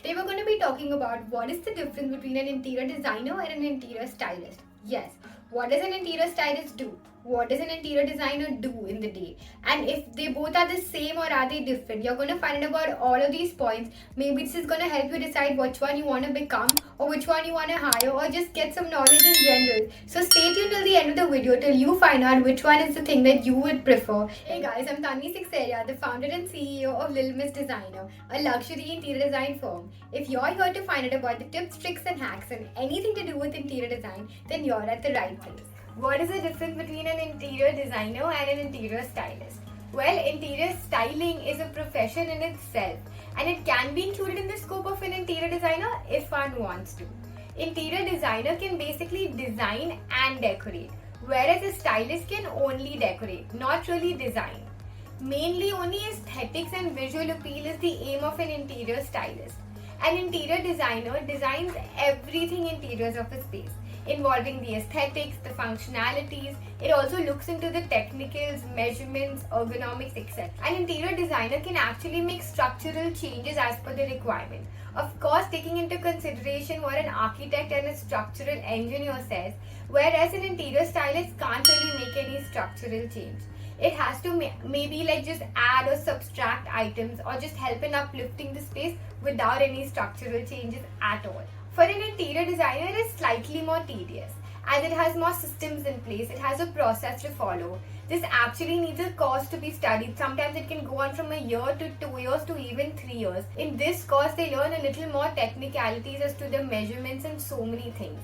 Today we're going to be talking about what is the difference between an interior designer and an interior stylist. Yes, what does an interior stylist do? What does an interior designer do in the day? And if they both are the same or are they different? You're going to find out about all of these points. Maybe this is going to help you decide which one you want to become or which one you want to hire or just get some knowledge in general. So stay tuned till the end of the video till you find out which one is the thing that you would prefer. Hey guys, I'm Tanvi Sixeria, the founder and CEO of Little Miss Designer, a luxury interior design firm. If you're here to find out about the tips, tricks, and hacks and anything to do with interior design, then you're at the right place. What is the difference between an interior designer and an interior stylist? Well, interior styling is a profession in itself and it can be included in the scope of an interior designer if one wants to. Interior designer can basically design and decorate, whereas a stylist can only decorate, not really design. Mainly only aesthetics and visual appeal is the aim of an interior stylist. An interior designer designs everything interiors of a space, involving the aesthetics, the functionalities. It also looks into the technicals, measurements, ergonomics, etc. An interior designer can actually make structural changes as per the requirement. Of course, taking into consideration what an architect and a structural engineer says, whereas an interior stylist can't really make any structural change. It has to maybe like just add or subtract items or just help in uplifting the space without any structural changes at all. For an interior designer, it is slightly more tedious as it has more systems in place, it has a process to follow. This actually needs a course to be studied. Sometimes it can go on from a year to 2 years to even 3 years. In this course, they learn a little more technicalities as to the measurements and so many things.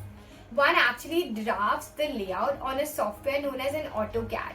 One actually drafts the layout on a software known as an AutoCAD.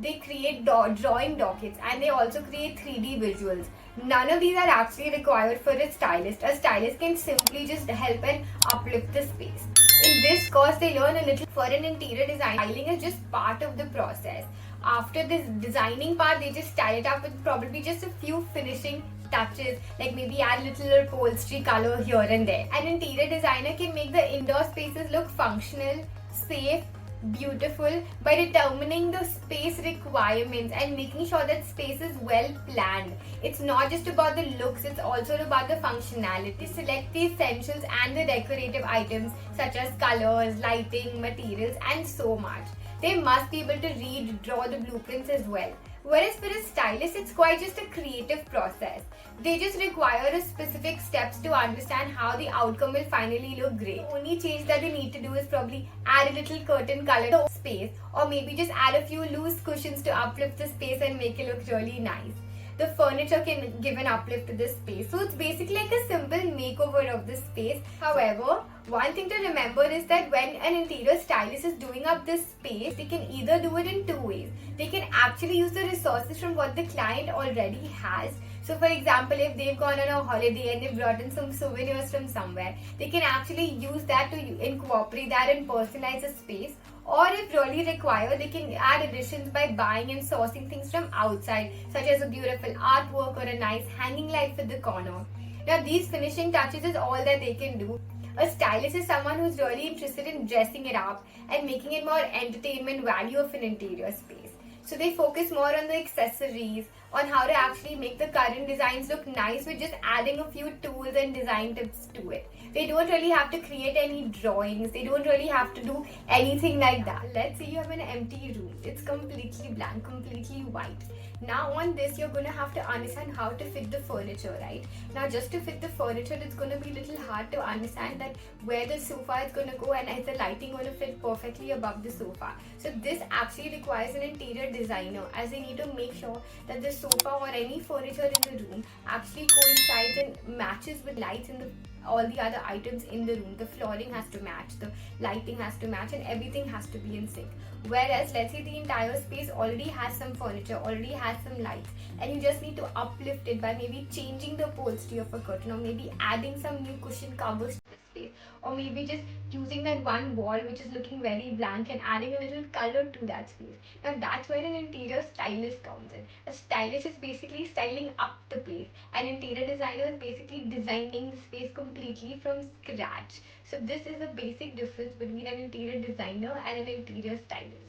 They create drawing dockets and they also create 3D visuals. None of these are actually required for a stylist. A stylist can simply just help and uplift the space. In this course, they learn a little. For an interior design, styling is just part of the process. After this designing part, they just style it up with probably just a few finishing touches, like maybe add little upholstery color here and there. An interior designer can make the indoor spaces look functional, safe, beautiful by determining the space requirements and making sure that space is well planned. It's not just about the looks, it's also about the functionality. Select the essentials and the decorative items such as colors, lighting, materials, and so much. They must be able to read, draw the blueprints as well. Whereas for a stylist, it's quite just a creative process. They just require a specific steps to understand how the outcome will finally look great. The only change that they need to do is probably add a little curtain color to the space, or maybe just add a few loose cushions to uplift the space and make it look really nice. The furniture can give an uplift to this space. So it's basically like a simple makeover of the space. However, one thing to remember is that when an interior stylist is doing up this space, they can either do it in two ways. They can actually use the resources from what the client already has. So for example, if they've gone on a holiday and they've brought in some souvenirs from somewhere, they can actually use that to incorporate that and personalize the space. Or if really required, they can add additions by buying and sourcing things from outside, such as a beautiful artwork or a nice hanging light for the corner. Now these finishing touches is all that they can do. A stylist is someone who's really interested in dressing it up and making it more entertainment value of an interior space. So they focus more on the accessories, on how to actually make the current designs look nice with just adding a few tools and design tips to it. They don't really have to create any drawings. They don't really have to do anything like that. Let's say you have an empty room. It's completely blank, completely white. Now on this, you're going to have to understand how to fit the furniture, right? Now just to fit the furniture, it's going to be a little hard to understand that where the sofa is going to go and is the lighting going to fit perfectly above the sofa. So this actually requires an interior designer, as they need to make sure that the sofa or any furniture in the room actually coincides and matches with lights in all the other items in the room. The flooring has to match, the lighting has to match, and everything has to be in sync. Whereas let's say the entire space already has some furniture, already has some lights, and you just need to uplift it by maybe changing the upholstery of a curtain or maybe adding some new cushion covers to the space, or maybe just using that one wall which is looking very blank and adding a little color to that space. Now that's where an interior stylist comes in. A stylist is basically styling up the place. An interior designer is basically designing the space completely from scratch. So this is the basic difference between an interior designer and an interior stylist.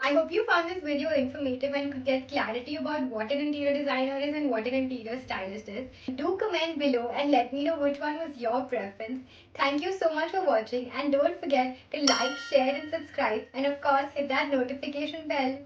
I hope you found this video informative and could get clarity about what an interior designer is and what an interior stylist is. Do comment below and let me know which one was your preference. Thank you so much for watching, and don't forget to like, share and subscribe, and of course hit that notification bell.